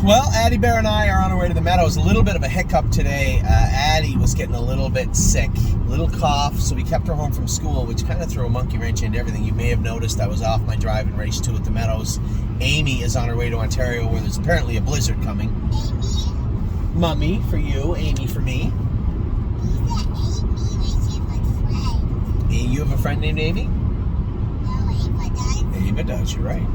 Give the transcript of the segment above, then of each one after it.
Well, Addie Bear and I are on our way to the Meadows. A little bit of a hiccup today. Addie was getting a little bit sick, a little cough, so we kept her home from school, which kind of threw a monkey wrench into everything. You may have noticed I was off my drive in race 2 at the Meadows. Amy is on her way to Ontario, where there's apparently a blizzard coming. Amy? Mummy for you, Amy for me. You have a friend named Amy? No, Ava does. Ava does, you're right.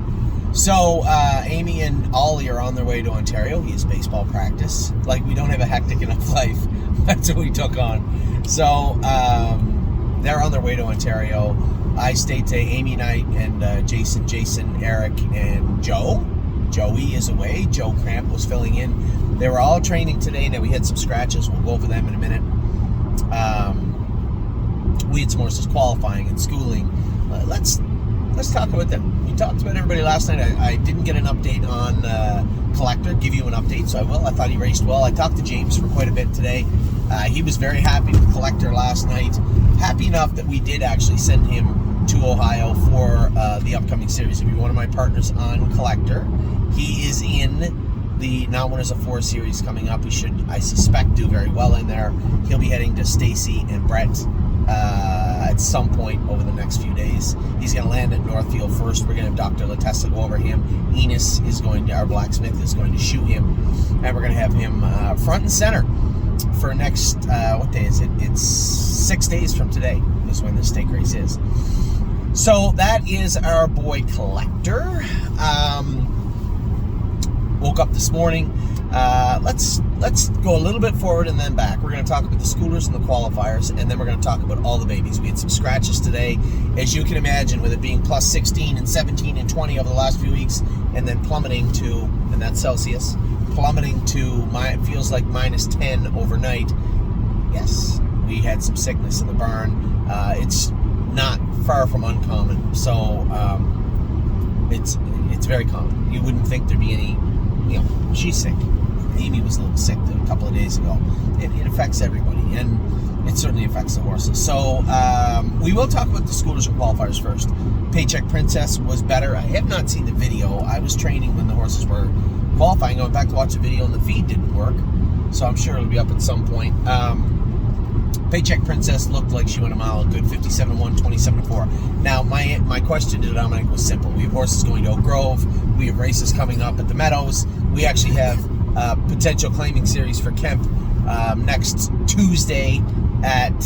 So, Amy and Ollie are on their way to Ontario. He has baseball practice. Like, we don't have a hectic enough life. That's what we took on. So, they're on their way to Ontario. I stayed today. Amy and I and Jason, Eric, and Joe. Joey is away. Joe Cramp was filling in. They were all training today. Now, we had some scratches. We'll go over them in a minute. We had some horses qualifying and schooling. Let's talk about them. We talked about everybody last night. I didn't get an update on Collector, give you an update, so I will. I thought he raced well. I talked to James for quite a bit today. He was very happy with Collector last night. Happy enough that we did actually send him to Ohio for the upcoming series. He'll be one of my partners on Collector. He is in the Now Winners of 4 series coming up. He should, I suspect, do very well in there. He'll be heading to Stacy and Brett at some point over the next few days. He's going to land at Northfield first. We're going to have Dr. Latessa go over him. Enos is going to, our blacksmith is going to shoot him, and we're going to have him front and center for next, what day is it? It's 6 days from today is when the stake race is. So that is our boy Collector. Woke up this morning. Let's go a little bit forward and then back. We're going to talk about the schoolers and the qualifiers, and then we're going to talk about all the babies. We had some scratches today, as you can imagine, with it being plus 16 and 17 and 20 over the last few weeks, and then plummeting to, and that's Celsius, plummeting to, it feels like minus 10 overnight. Yes, we had some sickness in the barn. It's not far from uncommon, so it's very common. You wouldn't think there'd be any. You know, she's sick. Amy was a little sick a couple of days ago. It affects everybody, and it certainly affects the horses. So we will talk about the schoolers and qualifiers first. Paycheck Princess was better. I have not seen the video. I was training when the horses were qualifying. I went back to watch the video, and the feed didn't work. So I'm sure it'll be up at some point. Paycheck Princess looked like she went a mile, a good 57-1, 27-4. Now, my question to Dominic was simple. We have horses going to Oak Grove. We have races coming up at the Meadows. We actually have a potential claiming series for Kemp next Tuesday at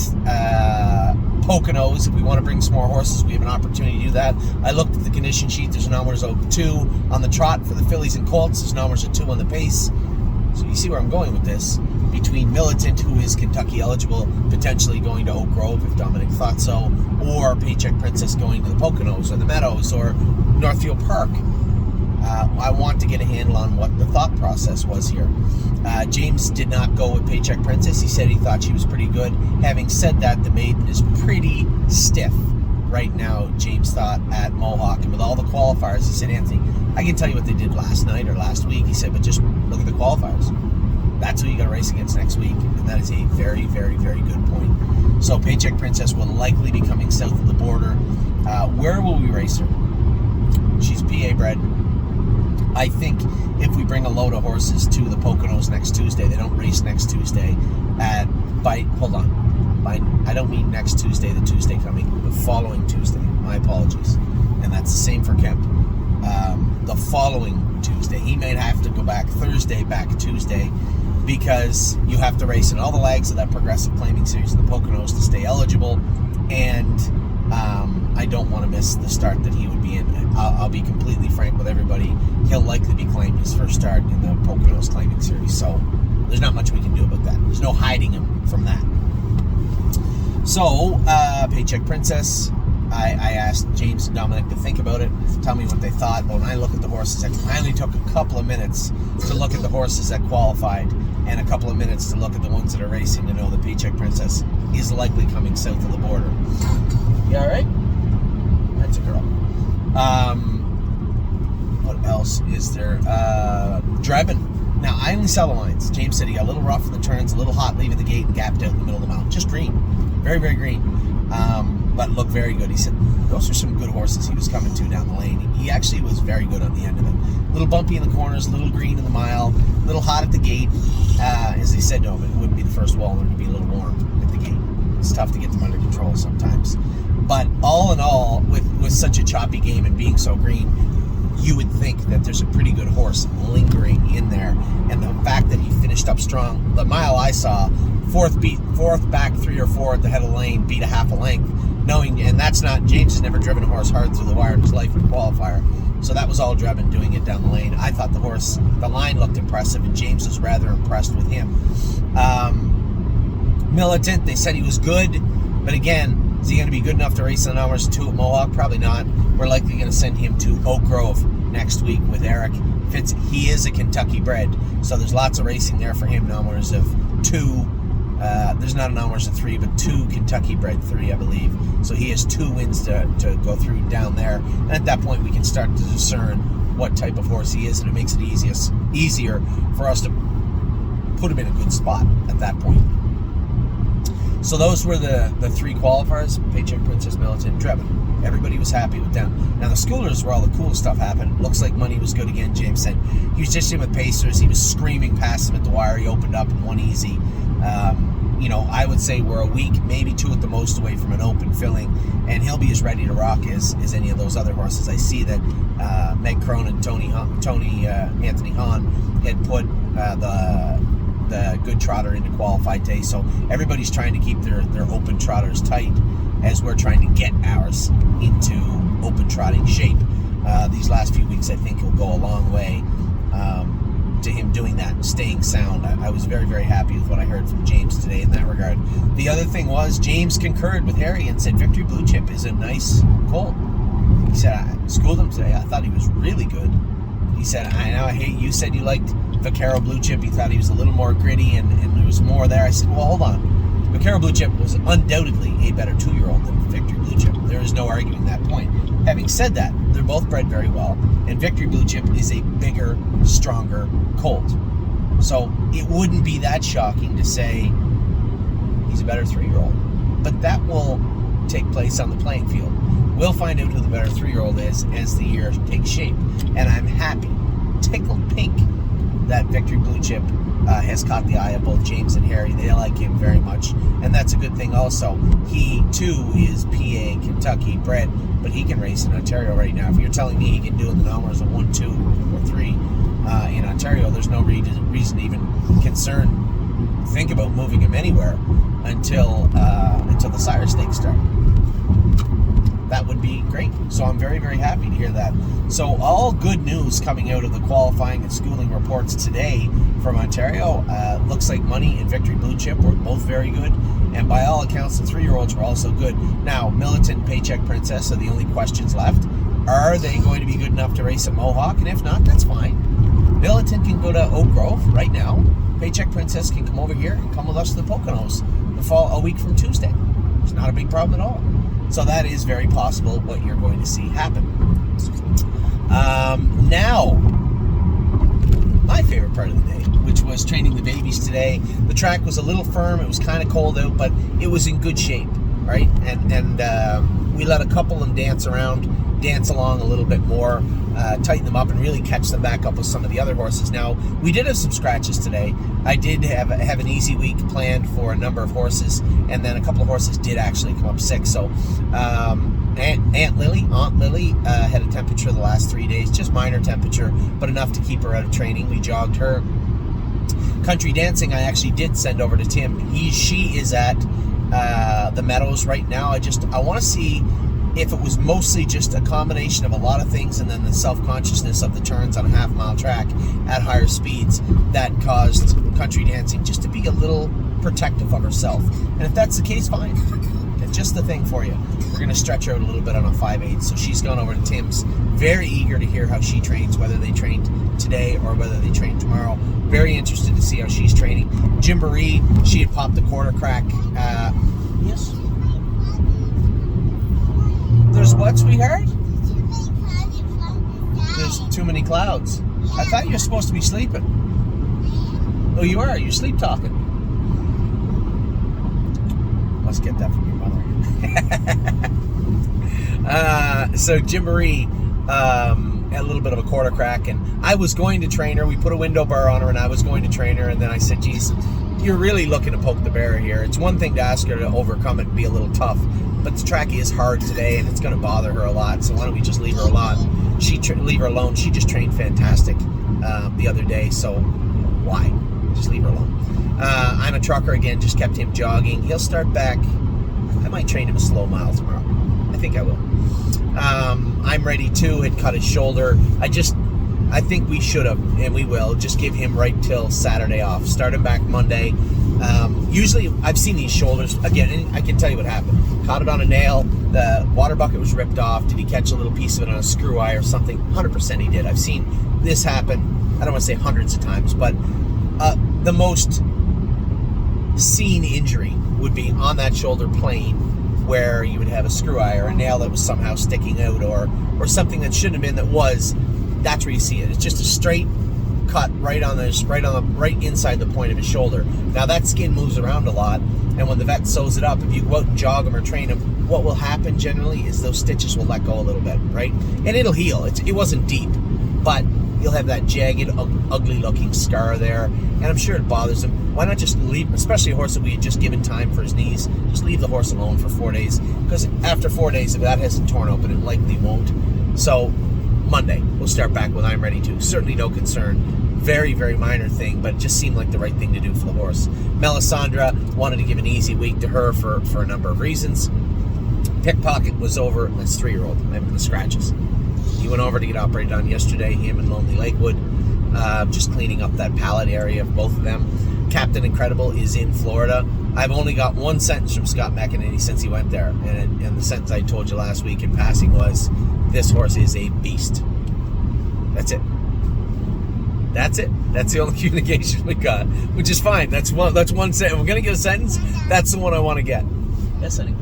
Poconos. If we want to bring some more horses, we have an opportunity to do that. I looked at the condition sheet. There's an Oak 2 on the trot for the fillies and colts. There's an 2 on the pace. So you see where I'm going with this. Between Militant, who is Kentucky eligible, potentially going to Oak Grove, if Dominic thought so, or Paycheck Princess going to the Poconos or the Meadows or Northfield Park. I want to get a handle on what the thought process was here. James did not go with Paycheck Princess. He said he thought she was pretty good. Having said that, the maiden is pretty stiff right now, James thought, at Mohawk. And with all the qualifiers, he said, Anthony, I can tell you what they did last night or last week. He said, but just look at the qualifiers. That's who you got to race against next week. And that is a very, very, very good point. So Paycheck Princess will likely be coming south of the border. Where will we race her? She's PA bred. I think if we bring a load of horses to the Poconos next Tuesday, they don't race next Tuesday I don't mean next Tuesday, the Tuesday coming, the following Tuesday. My apologies. And that's the same for Kemp. The following Tuesday. He may have to go back Thursday, back Tuesday, because you have to race in all the legs of that progressive claiming series in the Poconos to stay eligible, and I don't want to miss the start that he would be in. I'll be completely frank with everybody. He'll likely be claiming his first start in the Poconos claiming series, so there's not much we can do about that. There's no hiding him from that. So, Paycheck Princess, I asked James and Dominic to think about it, tell me what they thought. But when I look at the horses, I only took a couple of minutes to look at the horses that qualified and a couple of minutes to look at the ones that are racing to know that Paycheck Princess is likely coming south of the border. You all right? That's a girl. What else is there? Drebin. Now, I only sell the lines. James said he got a little rough in the turns, a little hot leaving the gate, and gapped out in the middle of the mount. Just green. Very, very green. But looked very good. He said, those are some good horses he was coming to down the lane. He actually was very good on the end of it. A little bumpy in the corners, a little green in the mile, a little hot at the gate. As they said, no, but it wouldn't be the first wall, it would be a little warm at the gate. It's tough to get them under control sometimes. But all in all, with such a choppy game and being so green, you would think that there's a pretty good horse lingering in there. And the fact that he finished up strong, the mile I saw, fourth back 3 or 4 at the head of the lane, beat a half a length, knowing, and that's not, James has never driven a horse hard through the wire in his life in a qualifier. So that was all Drebin doing it down the lane. I thought the line looked impressive, and James was rather impressed with him. Militant, they said he was good, but again, is he going to be good enough to race in the numbers 2 at Mohawk? Probably not. We're likely going to send him to Oak Grove next week with Eric. He is a Kentucky bred, so there's lots of racing there for him. Numbers of 2. There's not a numbers of 3, but 2 Kentucky bred 3, I believe. So he has 2 wins to go through down there. And at that point, we can start to discern what type of horse he is, and it makes it easier for us to put him in a good spot at that point. So those were the 3 qualifiers: Paycheck, Princess, Militant, Drebin. Everybody was happy with them. Now the schoolers were all the cool stuff happened. Looks like money was good again. James said he was just in with Pacers. He was screaming past them at the wire. He opened up and won easy. I would say we're a week, maybe 2 at the most, away from an open filling, and he'll be as ready to rock as any of those other horses. I see that Meg Crone and Anthony Hahn had put the good trotter into qualified day, so everybody's trying to keep their open trotters tight as we're trying to get ours into open trotting shape. These last few weeks, I think, will go a long way to him doing that and staying sound. I was very, very happy with what I heard from James today in that regard. The other thing was, James concurred with Harry and said Victory Blue Chip is a nice colt. He said, I schooled him today. I thought he was really good. He said, you said you liked Vaquero Blue Chip. He thought he was a little more gritty and there was more there. I said, well, hold on. Vaquero Blue Chip was undoubtedly a better 2-year-old than Victory Blue Chip. There is no arguing that point. Having said that, they're both bred very well, and Victory Blue Chip is a bigger, stronger colt. So it wouldn't be that shocking to say he's a better 3-year-old. But that will take place on the playing field. We'll find out who the better 3-year-old is as the year takes shape. And I'm happy, tickled pink, that Victory Blue Chip has caught the eye of both James and Harry. They like him very much, and that's a good thing also. He, too, is PA Kentucky bred, but he can race in Ontario right now. If you're telling me he can do in the numbers of 1, 2, or 3 in Ontario, there's no reason to even think about moving him anywhere until the Sire Stakes start. That would be great. So I'm very, very happy to hear that. So all good news coming out of the qualifying and schooling reports today from Ontario. Looks like Money and Victory Blue Chip were both very good. And by all accounts, the 3-year-olds were also good. Now, Militant and Paycheck Princess are the only questions left. Are they going to be good enough to race at Mohawk? And if not, that's fine. Militant can go to Oak Grove right now. Paycheck Princess can come over here and come with us to the Poconos a week from Tuesday. It's not a big problem at all. So that is very possible what you're going to see happen. Now, my favorite part of the day, which was training the babies today. The track was a little firm. It was kind of cold out, but it was in good shape, right? And we let a couple of them dance along a little bit more, tighten them up, and really catch them back up with some of the other horses. Now, we did have some scratches today. I did have an easy week planned for a number of horses, and then a couple of horses did actually come up sick. So Aunt Lily had a temperature the last 3 days, just minor temperature, but enough to keep her out of training. We jogged her. Country Dancing, I actually did send over to Tim. She is at the Meadows right now. I want to see if it was mostly just a combination of a lot of things and then the self-consciousness of the turns on a half-mile track at higher speeds that caused Country Dancing just to be a little protective of herself. And if that's the case, fine. It's just the thing for you. We're going to stretch her out a little bit on a 5/8. So she's gone over to Tim's. Very eager to hear how she trains, whether they trained today or whether they train tomorrow. Very interested to see how she's training. Jimboree, she had popped the quarter crack. Yes. There's what, sweetheart? There's too many clouds. I thought you were supposed to be sleeping. Oh, you are? You're sleep talking. Must get that from your mother. So Jim Marie had a little bit of a quarter crack, and I was going to train her. We put a window bar on her, and I was going to train her, and then I said, geez, you're really looking to poke the bear here. It's one thing to ask her to overcome it and be a little tough, but the track is hard today, and it's going to bother her a lot, so why don't we just leave her alone? Leave her alone. She just trained fantastic the other day, so why? Just leave her alone. I'm a trucker again, just kept him jogging. He'll start back. I might train him a slow mile tomorrow. I think I will. I'm ready too. Had cut his shoulder. I think we should have, and we will, just give him right till Saturday off. Start him back Monday. Usually, I've seen these shoulders, again, and I can tell you what happened. Caught it on a nail. The water bucket was ripped off. Did he catch a little piece of it on a screw eye or something? 100% he did. I've seen this happen, I don't want to say hundreds of times, but the most seen injury would be on that shoulder plane, where you would have a screw eye or a nail that was somehow sticking out, or something that shouldn't have been that was. That's where you see it. It's just a straight cut right inside the point of his shoulder. Now that skin moves around a lot, and when the vet sews it up, if you go out and jog him or train him, what will happen generally is those stitches will let go a little bit, right? And it'll heal. It wasn't deep, but you'll have that jagged, ugly-looking scar there, and I'm sure it bothers him. Why not just leave, especially a horse that we had just given time for his knees, just leave the horse alone for 4 days, because after 4 days, if that hasn't torn open, it likely won't. So Monday, we'll start back with I'm ready to. Certainly no concern. Very, very minor thing, but it just seemed like the right thing to do for the horse. Melisandre wanted to give an easy week to her for a number of reasons. Pickpocket was over. That's 3-year-old. Having the scratches. He went over to get operated on yesterday, him and Lonely Lakewood. Just cleaning up that palate area of both of them. Captain Incredible is in Florida. I've only got one sentence from Scott McEnany since he went there. And the sentence I told you last week in passing was, this horse is a beast. That's it. That's it. That's the only communication we got, which is fine. That's one sentence. We're going to get a sentence. That's the one I want to get. Yes, honey.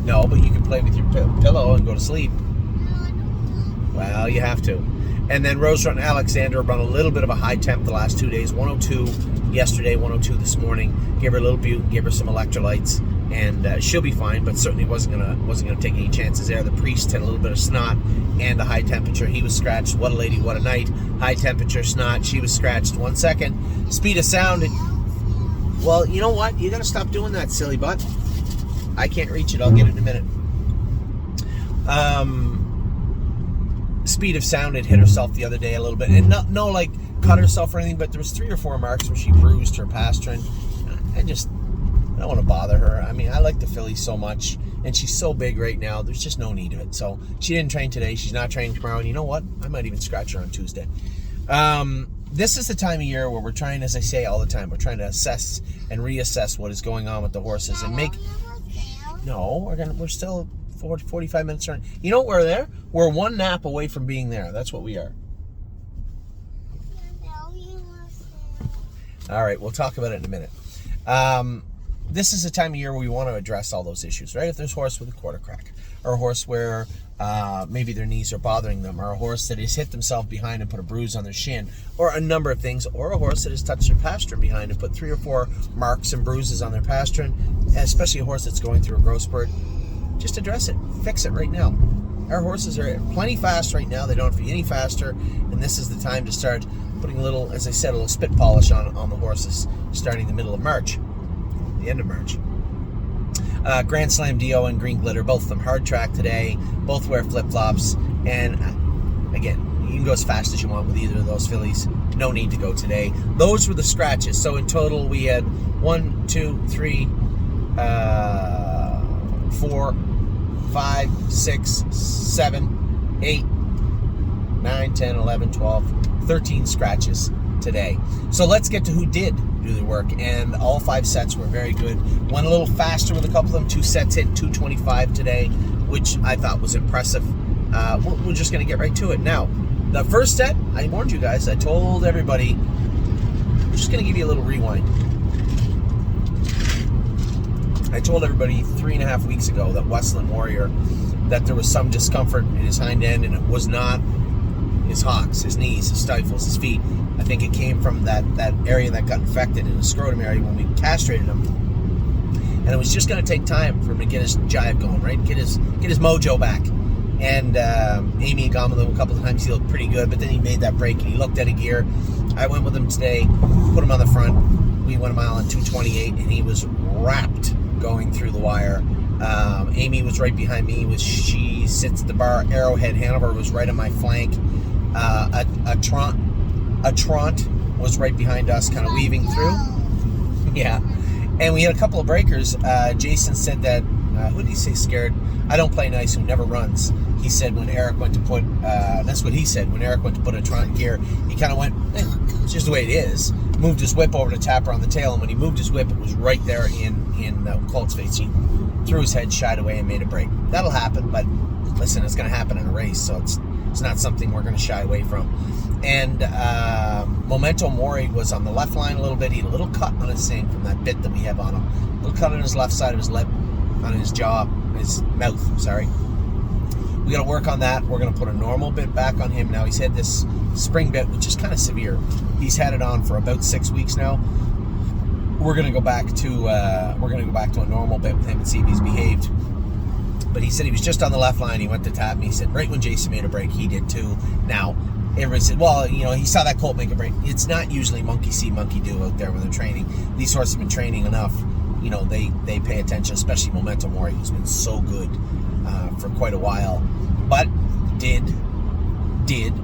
No, but you can play with your pillow and go to sleep. Well, you have to. And then Rose Run Alexander run a little bit of a high temp the last 2 days. 102 yesterday, 102 this morning. Gave her a little bute, gave her some electrolytes, and she'll be fine. But certainly wasn't gonna take any chances there. The priest had a little bit of snot and a high temperature. He was scratched. What a lady, what a night. High temperature, snot. She was scratched. 1 second. Speed of Sound. Well, you know what? You gotta stop doing that, silly butt. I can't reach it. I'll get it in a minute. Speed of Sound had hit herself the other day a little bit, and no like cut herself or anything, but there was 3 or 4 marks where she bruised her pastern. I don't want to bother her. I mean, I like the filly so much, and she's so big right now. There's just no need of it. So she didn't train today. She's not training tomorrow. And you know what? I might even scratch her on Tuesday. This is the time of year where we're trying, as I say all the time, we're trying to assess and reassess what is going on with the horses and make. No, we're still 45 minutes around. You know what we're there? We're one nap away from being there. That's what we are. All right, we'll talk about it in a minute. This is the time of year where we want to address all those issues, right? If there's a horse with a quarter crack, or a horse where maybe their knees are bothering them, or a horse that has hit themselves behind and put a bruise on their shin, or a number of things, or a horse that has touched their pastern behind and put 3 or 4 marks and bruises on their pastern, especially a horse that's going through a growth spurt. Just address it. Fix it right now. Our horses are plenty fast right now. They don't have to be any faster, and this is the time to start putting a little, as I said, a little spit polish on the horses starting the middle of March, the end of March. Grand Slam Dio and Green Glitter, both of them hard track today. Both wear flip-flops, and again, you can go as fast as you want with either of those fillies. No need to go today. Those were the scratches. So in total, we had 1, 2, 3, 4, 5, 6, 7, 8, 9, 10, 11, 12, 13 scratches today. So let's get to who did do the work, and all 5 sets were very good. Went a little faster with a couple of them. 2 sets hit 225 today, which I thought was impressive. We're just going to get right to it. Now, the first set, I warned you guys. I told everybody, I'm just going to give you a little rewind. I told everybody 3.5 weeks ago that Westland Warrior, that there was some discomfort in his hind end, and it was not his hocks, his knees, his stifles, his feet. I think it came from that area that got infected in the scrotum area when we castrated him. and it was just going to take time for him to get his jive going, right? Get his mojo back. And Amy had gone with him a couple of times. He looked pretty good, but then he made that break and he looked at a gear. I went with him today, put him on the front. We went a mile in 2:28, and he was wrapped going through the wire. Amy was right behind me. She sits at the bar. Arrowhead Hanover was right on my flank. A Trant was right behind us, kind of weaving through. Yeah. And we had a couple of breakers. Jason said that, who did he say scared? I don't play nice, who never runs. He said when Eric went to put, that's what he said, when Eric went to put a Trant gear, he kind of went, it's just the way it is. Moved his whip over to tap her on the tail, and when he moved his whip, it was right there in Colt's face. He threw his head, shied away, and made a break. That'll happen, but listen, it's going to happen in a race, so it's not something we're going to shy away from. And Memento Mori was on the left line a little bit. He had a little cut on his thing from that bit that we have on him. A little cut on his left side of his lip, on his jaw, his mouth, sorry. We got to work on that. We're going to put a normal bit back on him now. He's had this spring bit, which is kind of severe. He's had it on for about 6 weeks now. We're going to go back to a normal bit with him and see if he's behaved. But he said he was just on the left line. He went to tap me. He said right when Jason made a break, he did too. Now, everybody said, well, he saw that colt make a break. It's not usually monkey see, monkey do out there when they're training. These horses have been training enough. They pay attention, especially Memento Mori, who's been so good for quite a while, but did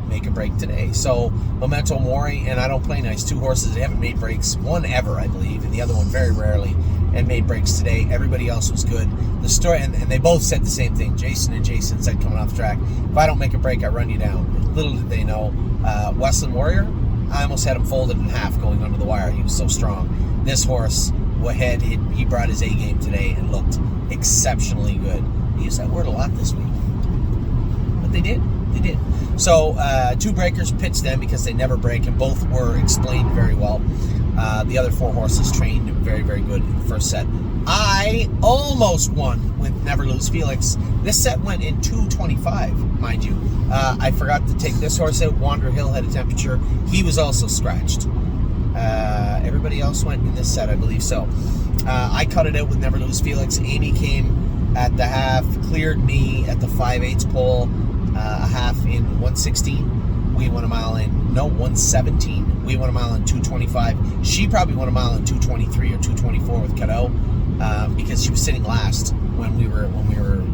make a break today. So Memento Mori and I Don't Play Nice, two horses that haven't made breaks, one ever, I believe, and the other one very rarely, and made breaks today. Everybody else was good. The story, and they both said the same thing. Jason said coming off the track, if I don't make a break, I run you down. Little did they know, Westland Warrior, I almost had him folded in half going under the wire. He was so strong. This horse, he brought his A game today and looked exceptionally good. He used that word a lot this week, but they did. So two breakers pitched them because they never break, and both were explained very well. The other four horses trained very, very good in the first set. I almost won with Never Lose Felix. This set went in 2:25, mind you. I forgot to take this horse out. Wander Hill had a temperature. He was also scratched. Everybody else went in this set, I believe so. I cut it out with Never Lose Felix. Amy came at the half, cleared me at the 5/8 pole, a half in 1:16. We won a mile in 1:17. We won a mile in 2:25. She probably won a mile in 2:23 or 2:24 with Cadeau, because she was sitting last when we were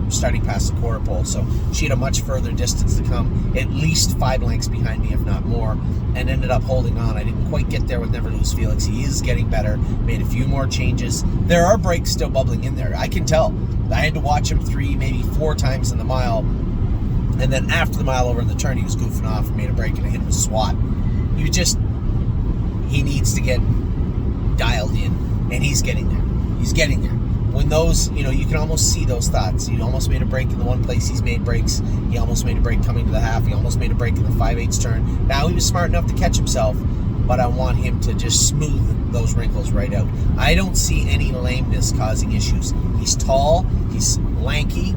starting past the quarter pole. So she had a much further distance to come, at least 5 lengths behind me, if not more, and ended up holding on. I didn't quite get there with Never Lose Felix. He is getting better. Made a few more changes. There are breaks still bubbling in there. I can tell. I had to watch him 3, maybe 4 times in the mile. And then after the mile over in the turn, he was goofing off and made a break, and I hit him with a swat. He needs to get dialed in, and he's getting there. He's getting there. When those, you can almost see those thoughts. He almost made a break in the one place he's made breaks. He almost made a break coming to the half. He almost made a break in the 5/8 turn. Now, he was smart enough to catch himself, but I want him to just smooth those wrinkles right out. I don't see any lameness causing issues. He's tall. He's lanky.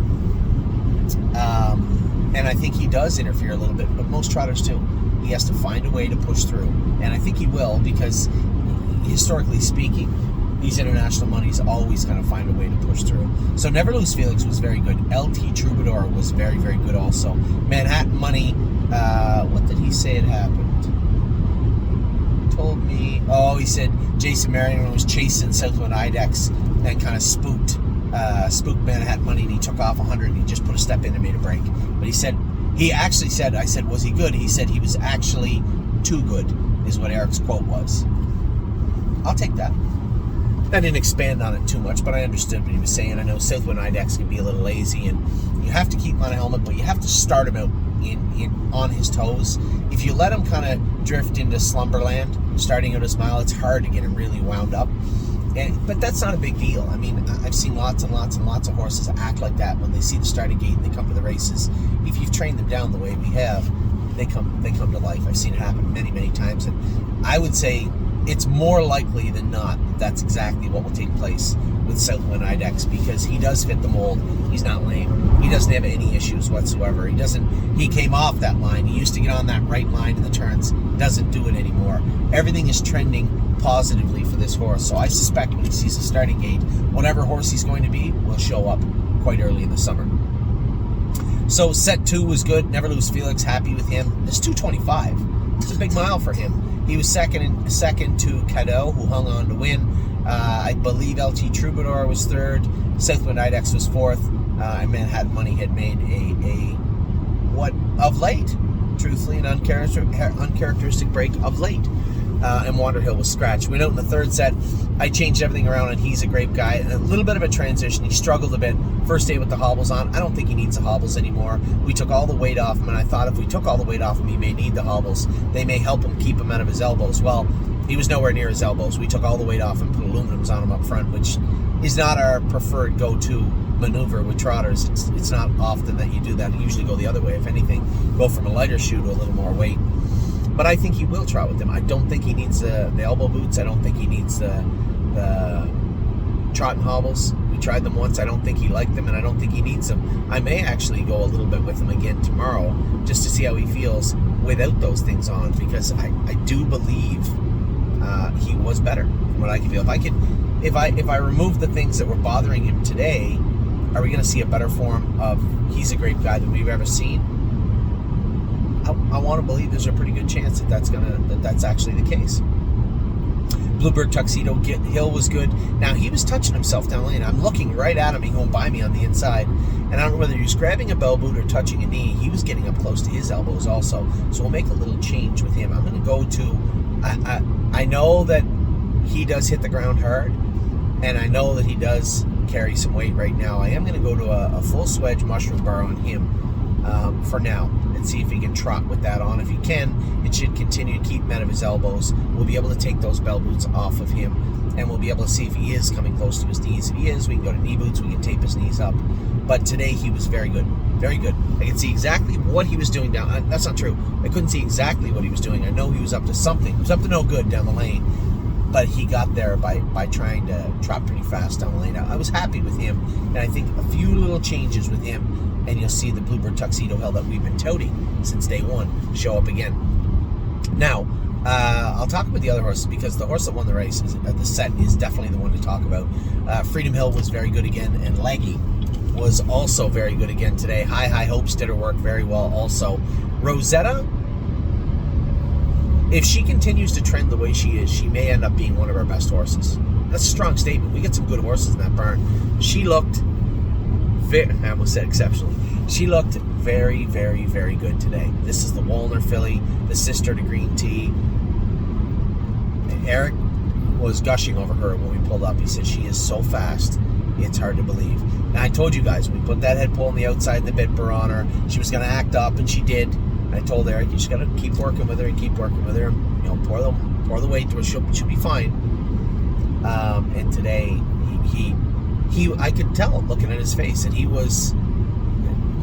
And I think he does interfere a little bit, but most trotters too. He has to find a way to push through. And I think he will, because historically speaking, these international monies always kind of find a way to push through. So Never Lose Felix was very good. LT Troubadour was very, very good also. Manhattan Money, what did he say had happened? Told me, he said Jason Marion was chasing Southwind Idex and kind of spooked Manhattan Money, and he took off 100 and he just put a step in and made a break. But I said, was he good? He said he was actually too good, is what Eric's quote was. I'll take that. I didn't expand on it too much, but I understood what he was saying. I know Southwind Idex can be a little lazy, and you have to keep him on a helmet, but you have to start him out on his toes. If you let him kind of drift into slumberland, starting out his mile, it's hard to get him really wound up. But that's not a big deal. I mean, I've seen lots and lots and lots of horses act like that when they see the starting gate and they come to the races. If you've trained them down the way we have, they come to life. I've seen it happen many, many times, and I would say it's more likely than not that that's exactly what will take place with Southwind Idex because he does fit the mold. He's not lame. He doesn't have any issues whatsoever. He came off that line. He used to get on that right line in the turns. Doesn't do it anymore. Everything is trending positively for this horse. So I suspect when he sees the starting gate, whatever horse he's going to be will show up quite early in the summer. So set 2 was good. Never Lose Felix, happy with him. This 225. It's a big mile for him. He was second to Cadeau, who hung on to win. I believe LT Troubadour was third. Southwind Idex was fourth. And Manhattan Money had made a what of late, truthfully, an uncharacteristic break of late. And Wanderhill was scratched. Went out in the third set. I changed everything around, and He's a Great Guy. And a little bit of a transition. He struggled a bit. First day with the hobbles on. I don't think he needs the hobbles anymore. We took all the weight off him, and I thought if we took all the weight off him, he may need the hobbles. They may help him keep him out of his elbows. Well, he was nowhere near his elbows. We took all the weight off and put aluminums on him up front, which is not our preferred go-to maneuver with trotters. It's not often that you do that. You usually go the other way. If anything, go from a lighter shoe to a little more weight. But I think he will trot with them. I don't think he needs the elbow boots. I don't think he needs the trot and hobbles. We tried them once. I don't think he liked them, and I don't think he needs them. I may actually go a little bit with him again tomorrow just to see how he feels without those things on, because I do believe he was better from what I can feel. If I remove the things that were bothering him today, are we going to see a better form of He's a Great Guy than we've ever seen? I want to believe there's a pretty good chance that's actually the case. Bluebird Tuxedo Hill was good. Now, he was touching himself down the lane. I'm looking right at him. He going by me on the inside. And I don't know whether he was grabbing a bell boot or touching a knee. He was getting up close to his elbows also. So we'll make a little change with him. I'm going to go to... I know that he does hit the ground hard. And I know that he does carry some weight right now. I am going to go to a full swedge mushroom bar on him for now, and see if he can trot with that on. If he can, it should continue to keep him out of his elbows. We'll be able to take those bell boots off of him, and we'll be able to see if he is coming close to his knees. If he is, we can go to knee boots. We can tape his knees up. But today he was very good. Very good. I can see exactly what he was doing down. That's not true. I couldn't see exactly what he was doing. I know he was up to something. He was up to no good down the lane. But he got there by trying to trot pretty fast down the lane. I was happy with him, and I think a few little changes with him, and you'll see the Bluebird Tuxedo Hill that we've been touting since day one show up again. Now, I'll talk about the other horses, because the horse that won the race, the set, is definitely the one to talk about. Freedom Hill was very good again, and Leggy was also very good again today. High Hopes did her work very well also. Rosetta, if she continues to trend the way she is, she may end up being one of our best horses. That's a strong statement. We get some good horses in that barn. She looked I almost said exceptionally. She looked very, very, very good today. This is the Walner filly, the sister to Green Tea. Eric was gushing over her when we pulled up. He said she is so fast, it's hard to believe. Now, I told you guys, when we put that head pole on the outside and the bit burr on her, she was going to act up, and she did. I told Eric, you just got to keep working with her and keep working with her. You know, pour the weight to her. She'll be fine. And today, I could tell looking at his face that he was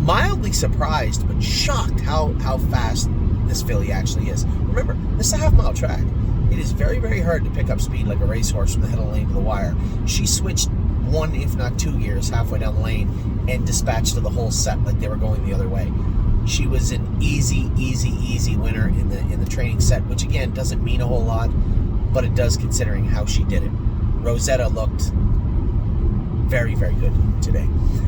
mildly surprised but shocked how fast this filly actually is. Remember, this is a half-mile track. It is very, very hard to pick up speed like a racehorse from the head of the lane to the wire. She switched 1, if not 2 gears halfway down the lane and dispatched to the whole set like they were going the other way. She was an easy winner in the training set, which again doesn't mean a whole lot, but it does considering how she did it. Rosetta looked very, very good today.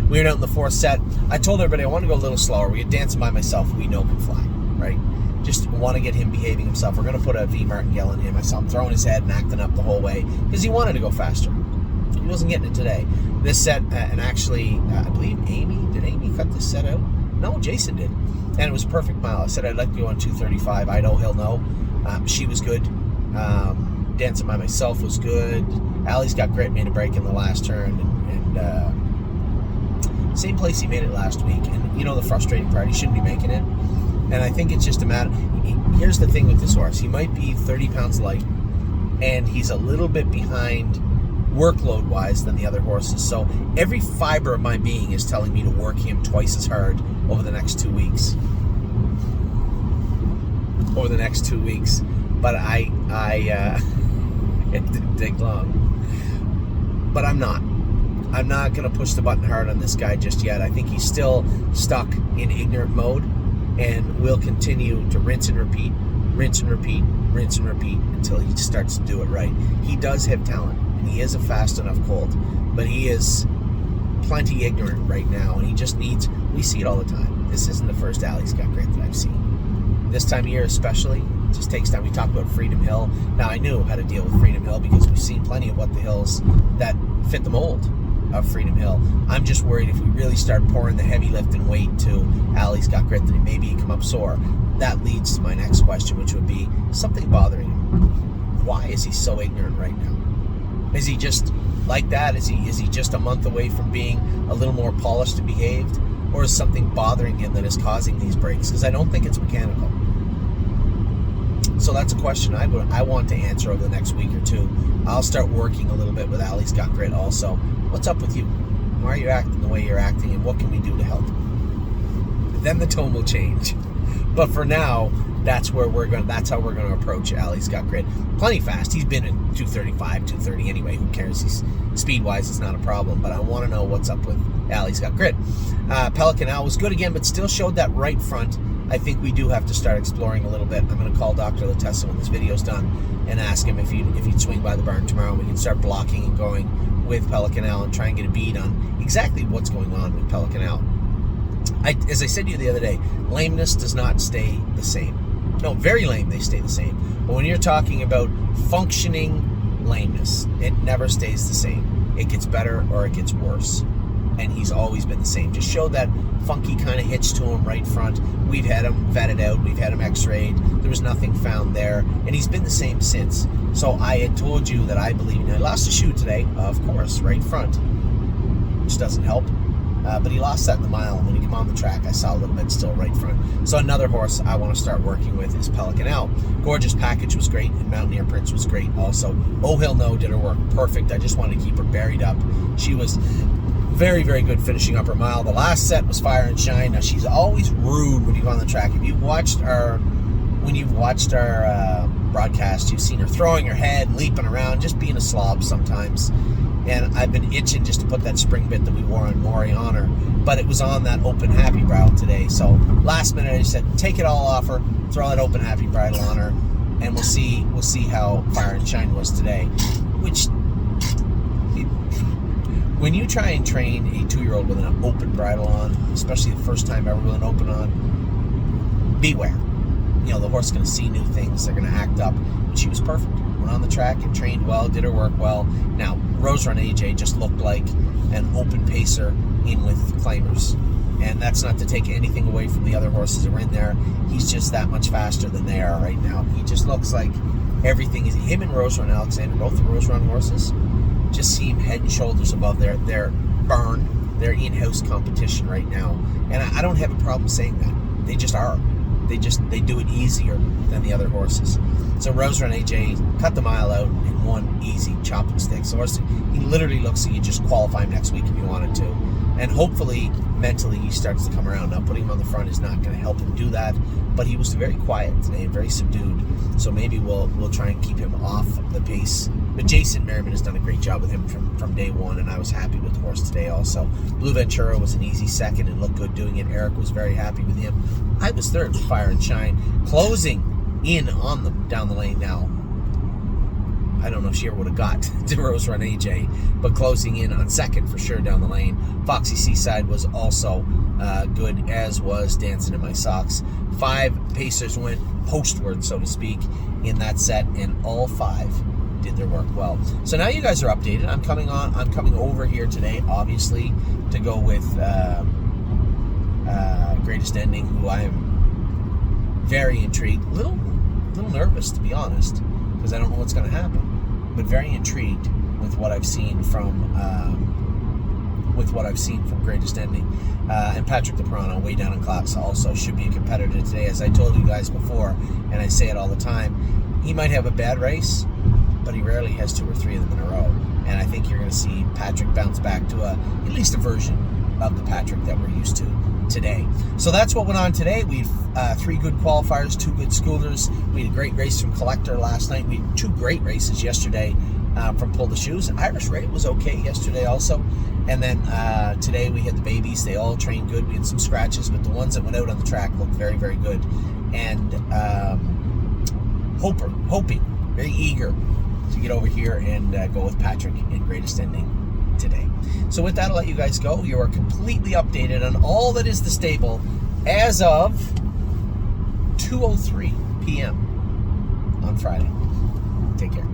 We were out in the fourth set. I told everybody I want to go a little slower. We had Dancing by Myself, we know can fly, right? Just want to get him behaving himself. We're going to put a V martingale in him. I saw him throwing his head and acting up the whole way because he wanted to go faster. He wasn't getting it today. This set, and actually, I believe did Amy cut this set out? No, Jason did. And it was a perfect mile. I said I'd like to go on 2:35. I know he'll know. She was good. Dancing by Myself was good. Allie's Got Grit made a break in the last turn, and same place he made it last week. And you know the frustrating part, he shouldn't be making it. And I think it's just a matter. Here's the thing with this horse: he might be 30 pounds light, and he's a little bit behind workload-wise than the other horses. So every fiber of my being is telling me to work him twice as hard over the next 2 weeks. But it didn't take long. But I'm not. I'm not going to push the button hard on this guy just yet. I think he's still stuck in ignorant mode, and we'll continue to rinse and repeat, rinse and repeat, rinse and repeat until he starts to do it right. He does have talent, and he is a fast enough colt, but he is plenty ignorant right now, and he just needs, we see it all the time. This isn't the first Alley's Got Grit that I've seen. This time of year especially, it just takes time. We talked about Freedom Hill. Now, I knew how to deal with Freedom Hill because we've seen plenty of what the hills that fit the mold of Freedom Hill. I'm just worried if we really start pouring the heavy lift and weight to Alley's Got Grit, that maybe he come up sore. That leads to my next question, which would be something bothering him. Why is he so ignorant right now? Is he just like that? Is he just a month away from being a little more polished and behaved? Or is something bothering him that is causing these breaks? Because I don't think it's mechanical. So that's a question I want to answer over the next week or two. I'll start working a little bit with Alley's Got Grit also. What's up with you? Why are you acting the way you're acting, and what can we do to help? Then the tone will change. But for now, that's how we're going to approach Alley's Got Grit. Plenty fast. He's been in 235, 230 anyway. Who cares? He's speed-wise, it's not a problem. But I want to know what's up with Alley's Got Grit. Pelican Al was good again, but still showed that right front. I think we do have to start exploring a little bit. I'm going to call Dr. Latessa when this video's done and ask him if he'd swing by the barn tomorrow. We can start blocking and going with Pelican Al and try and get a bead on exactly what's going on with Pelican Al. As I said to you the other day, lameness does not stay the same. No, very lame, they stay the same. But when you're talking about functioning lameness, it never stays the same. It gets better or it gets worse. And he's always been the same. Just show that funky kind of hitch to him right front. We've had him vetted out. We've had him x-rayed. There was nothing found there. And he's been the same since. So I had told you that I believe, and I lost a shoe today, of course, right front, which doesn't help. But he lost that in the mile, and when he came on the track, I saw a little bit still right front. So another horse I want to start working with is Pelican Al. Gorgeous Package was great, and Mountaineer Prince was great also. Oh Hill No did her work perfect. I just wanted to keep her buried up. She was very, very good finishing up her mile. The last set was Fire and Shine. Now, she's always rude when you go on the track. If you've watched our broadcast, you've seen her throwing her head, leaping around, just being a slob sometimes. And I've been itching just to put that spring bit that we wore on Maury on her, but it was on that open happy bridle today. So last minute I said, take it all off her, throw that open happy bridle on her, and we'll see how Fire and Shine was today. Which, when you try and train a 2-year-old with an open bridle on, especially the first time ever with an open on, beware. You know, the horse is going to see new things. They're going to act up. And she was perfect. Went on the track and trained well, did her work well. Now, Rose Run AJ just looked like an open pacer in with claimers. And that's not to take anything away from the other horses that were in there. He's just that much faster than they are right now. He just looks like everything is... Him and Rose Run Alexander, both the Rose Run horses, just seem head and shoulders above their burn, their in-house competition right now. And I don't have a problem saying that. They just are. They do it easier than the other horses. So Rose Run AJ cut the mile out in one easy chop and stick. So he literally looks like you just qualify him next week if you wanted to. And hopefully, mentally, he starts to come around. Now, putting him on the front is not going to help him do that. But he was very quiet today and very subdued. So maybe we'll try and keep him off the pace. But Jason Merriman has done a great job with him from day one, and I was happy with the horse today also. Blue Ventura was an easy second and looked good doing it. Eric was very happy with him. I was third with Fire and Shine, closing in on them down the lane now. I don't know if she ever would have got to Rose Run AJ, but closing in on second for sure down the lane. Foxy Seaside was also good, as was Dancing in My Socks. 5 pacers went postward, so to speak, in that set, and all 5 did their work well. So now you guys are updated. I'm coming over here today, obviously, to go with Greatest Ending, who I am very intrigued, a little nervous, to be honest, because I don't know what's going to happen, but very intrigued with what I've seen from Greatest Ending. And Patrick DePrano, way down in class, also should be a competitor today. As I told you guys before, and I say it all the time, he might have a bad race, but he rarely has 2 or 3 of them in a row. And I think you're going to see Patrick bounce back to at least a version of the Patrick that we're used to today. So that's what went on today. We've 3 good qualifiers, 2 good schoolers. We had a great race from Collector last night. We had 2 great races yesterday from Pull the Shoes. Irish Ray was okay yesterday also. And then today we had the babies. They all trained good. We had some scratches, but the ones that went out on the track looked very, very good. And hoping, very eager to get over here and go with Patrick in Greatest Ending today. So with that, I'll let you guys go. You are completely updated on all that is the stable as of 2:03 p.m. on Friday. Take care.